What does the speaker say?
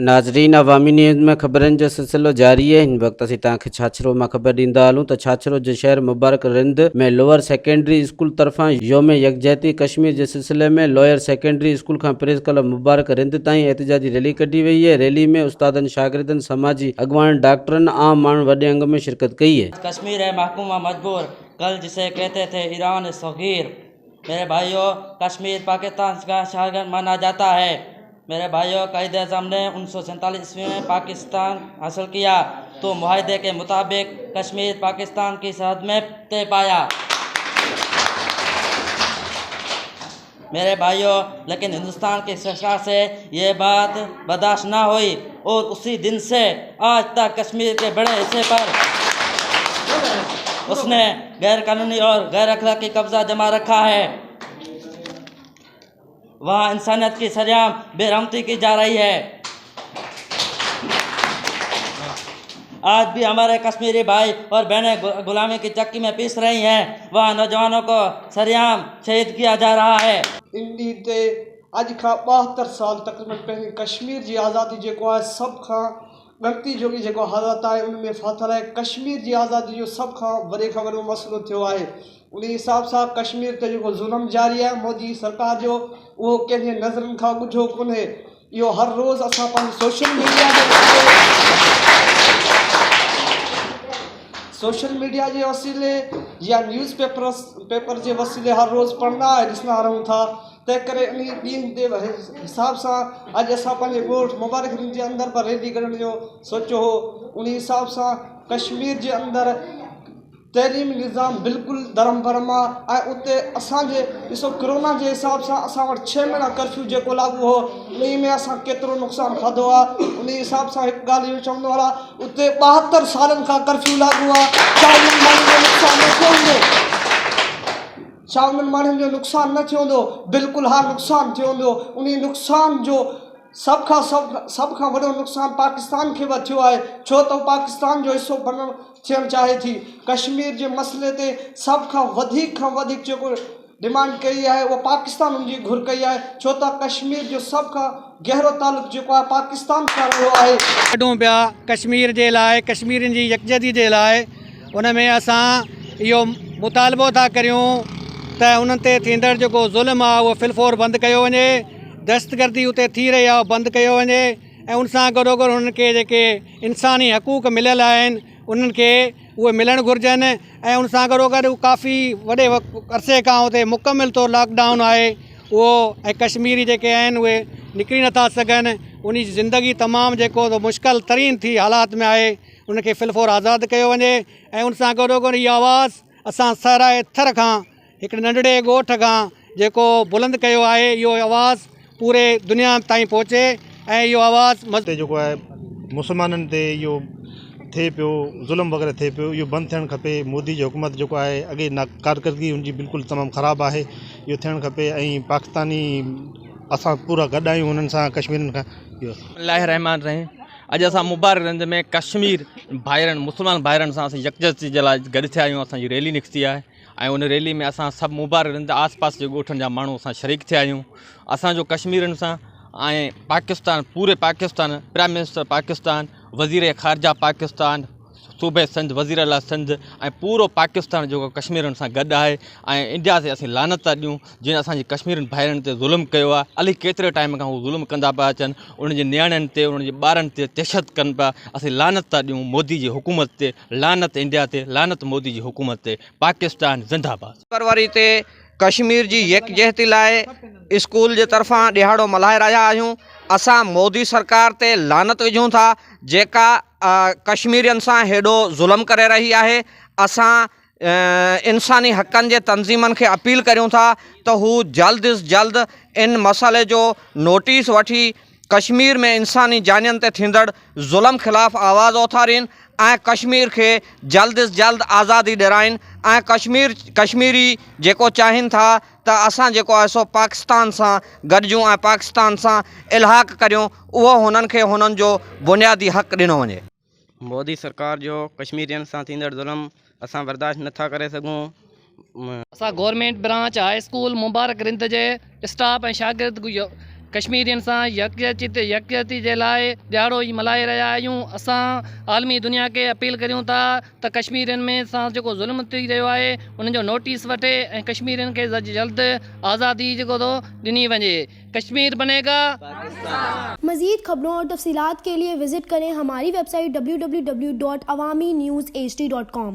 नाज़रीन, अवामी न्यूज़ में ख़बरनि जो सिलसिलो जारी है। इन वक्त असीं तव्हांखे छाछरो में ख़बर ॾींदा हलूं त छाछरो जे शहर मुबारक रिंद में लोअर सेकेंडरी स्कूल तरफान योम यकजहती कश्मीर के सिलसिले में लोअर सेकेंडरी स्कूल का प्रेस क्लब मुबारक रिंद ताईं एहतजाजी रैली कढी वई है। रैली में उस्तादन, शागिर्दन, समाजी अगवान, डॉक्टरन, आम माण्हू वॾे अंग में शिरकत कई है। कश्मीर है महकूमा मजबूर, कल जिसे कहते थे ईरान सगीर। मेरे भाइयों, कश्मीर पाकिस्तान का शहर माना जाता है। मेरे भाइयों, कायदे आज़म ने 1947 ईस्वी में पाकिस्तान हासिल किया तो मुआहदे के मुताबिक कश्मीर पाकिस्तान की सरहद में तय पाया। मेरे भाइयों, लेकिन हिंदुस्तान की सरकार से ये बात बर्दाश्त ना हुई और उसी दिन से आज तक कश्मीर के बड़े हिस्से पर उसने गैर कानूनी और गैर अखलाकी कब्जा जमा रखा है। वहाँ इंसानियत की सरेआम बेरहमती की जा रही है। आज भी हमारे कश्मीरी भाई और बहनें गुलामी की चक्की में पीस रही हैं। वहाँ नौजवानों को सरेआम शहीद किया जा रहा है। इन ॾींहं ते अॼु खां 72 साल तक़रीबन पहिरीं कश्मीर जी आज़ादी जेको आहे सभ खां ॻणती जोगी जेको हालत आहे उन में फाथल आहे। कश्मीर जी आज़ादी जो सभ खां वॾे खां वॾो मसइलो थियो आहे। उन हिसाब सां कश्मीर ते जेको ज़ुल्म जारी आहे मोदी सरकार जो, उहो कंहिंजे नज़रनि खां ॻुझो कोन्हे। इहो हर रोज़ असां पंहिंजे सोशल मीडिया जे वसीले या न्यूज़ पेपर जे वसीले हर रोज़ पढ़ंदा ऐं ॾिसंदा रहूं था। तंहिं करे इन ॾींहं जे हिसाब सां अॼु असां पंहिंजे ॻोठ मुबारक जे अंदरि पर रैली करण जो सोचियो हो। उन हिसाब सां कश्मीर जे अंदरि तइलीमी निज़ाम बिल्कुलु धर्म भरम आहे ऐं उते असांजे ॾिसो कोरोना जे हिसाब सां असां वटि 6 महीना कर्फ्यू जेको लागू हो उन में असां केतिरो नुक़सानु खाधो आहे। उन हिसाब सां हिकु ॻाल्हि इहो चवंदो आहे, उते 72 सालनि खां कर्फ्यू लागू आहे। छा उन्हनि माण्हुनि जो नुक़सानु न थियो हूंदो? छा उन्हनि माण्हुनि जो नुक़सानु न थियो हूंदो? बिल्कुलु हा, नुक़सानु थियो हूंदो। उन नुक़सान जो सभ खां वॾो नुक़सानु पाकिस्तान खे थियो आहे, छो त पाकिस्तान जो हिसो थियणु चाहे थी। कश्मीर जे मसइले ते सभ खां वधीक जेको डिमांड कई आहे उहा पाकिस्तान उनजी घुर कई आहे, छो त कश्मीर जो सभ खां गहरो तालुक़ जेको आहे पाकिस्तान सां रहियो आहे। कढूं पिया कश्मीर जे लाइ, कश्मीरियुनि जी यकजहती जे लाइ। उन में असां इहो मुतालबो था करियूं त उन्हनि ते थींदड़ जेको ज़ुल्म आहे उहो फिलफोर बंदि कयो वञे, दहशतगर्दी उते थी रही आहे बंदि कयो वञे ऐं उन सां गॾोगॾु उन्हनि खे जेके इंसानी हक़ूक़ मिलियल आहिनि उन्हनि खे उहे मिलणु घुरिजनि। ऐं उन सां गॾोगॾु काफ़ी वॾे अरसे खां उते मुकमिल तौर लॉकडाउन आहे उहो, ऐं कश्मीरी जेके आहिनि उहे निकिरी नथा सघनि। उन जी ज़िंदगी तमामु जेको मुश्किल तरीन थी हालात में आहे, उनखे फिलफोर आज़ादु कयो वञे। ऐं उन सां गॾोगॾु इहा आवाज़ असां साराए थर खां हिकिड़े नंढड़े ॻोठ खां जेको बुलंद कयो आहे, इहो आवाज़ पूरे दुनिया ताईं पहुचे ऐं इहो आवाज़ जेको आहे मुसलमाननि ते इहो थिए पियो, ज़ुल्म वग़ैरह थिए पियो, इहो बंदि थियणु खपे। मोदी जी हुकूमत जेको आहे अॻे कारकर्दगी हुनजी बिल्कुलु तमामु ख़राबु आहे, इहो थियणु खपे। ऐं पाकिस्तानी असां पूरा गॾु आहियूं हुननि सां, कश्मीरनि खां। बिस्मिल्लाहिर रहमान रहीम। अॼु असां मुबारक रंज में कश्मीर भाइरनि, मुस्लमान भाइरनि सां असीं यकजहती जे लाइ गॾु थिया आहियूं। असांजी रैली निकिती आहे ऐं उन रैली में असां सभु मुबारक रंज आसपास जे ॻोठनि जा माण्हू असां शरीक थिया आहियूं। असांजो कश्मीरनि सां ऐं पाकिस्तान, पूरे पाकिस्तान, प्राइम मिनिस्टर पाकिस्तान, वज़ीर ख़ारजा पाकिस्तान, सूबे सिंध, वज़ीर आला सिंध ऐं पूरो पाकिस्तान जेको कश्मीरनि सां गॾु आहे। ऐं इंडिया ते असीं लानत था ॾियूं जिन असांजी कश्मीरनि भाइरनि ते ज़ुल्म कयो आहे। अली केतिरे टाइम खां उहे ज़ुल्म कंदा पिया अचनि, उन्हनि जे नियाणियुनि ते, उन्हनि जे ॿारनि ते दहशत कनि पिया। असीं लानत था ॾियूं मोदी जी हुकूमत ते, लानत इंडिया ते, लानत मोदी जी हुकूमत ते। पाकिस्तान ज़िंदाबाद। फरवरी ते कश्मीर जी यकजहती लाइ स्कूल जे तरफ़ां ॾिहाड़ो मल्हाए रहिया आहियूं। असां मोदी सरकार ते लानत विझूं था जेका कश्मीरियुनि सां हेॾो ज़ुल्म करे रही आहे। असां इंसानी हक़नि जे तंज़ीमनि खे अपील करियूं था त हू जल्द अज़ जल्द इन मसइले जो नोटिस वठी कश्मीर में इंसानी जानियुनि ते थींदड़ ज़ुल्म ख़िलाफ़ु आवाज़ उथारीनि ऐं कश्मीर खे जल्द अज़ जल्द आज़ादी ॾियाराइनि। ऐं कश्मीरी जेको चाहिनि था त असां जेको आहे सो पाकिस्तान सां गॾिजूं ऐं पाकिस्तान सां इल्हाक़ करियूं, उहो हुननि खे हुननि जो बुनियादी हक़ ॾिनो वञे। मोदी सरकार जो कश्मीरियुनि सां थींदड़ ज़ुल्म असां बर्दाश्त नथा करे सघूं। असां गवर्नमेंट ब्रांच हाई स्कूल मुबारक रिंद जे स्टाफ ऐं शागिर्द कश्मीरियुनि सां यकजहती जे लाइ ॾियारो ई मल्हाए रहिया आहियूं। असां आलमी दुनिया खे अपील करियूं था त कश्मीरियुनि में सां जेको ज़ुल्म थी रहियो आहे उन जो नोटिस वठे ऐं कश्मीरियुनि खे जल्द आज़ादी जेको थो ॾिनी वञे। कश्मीर बनेगा मज़ीद खबरों और तफसीलात के लिए विजिट करें हमारी वेबसाइट www.awamiNewsHD.com।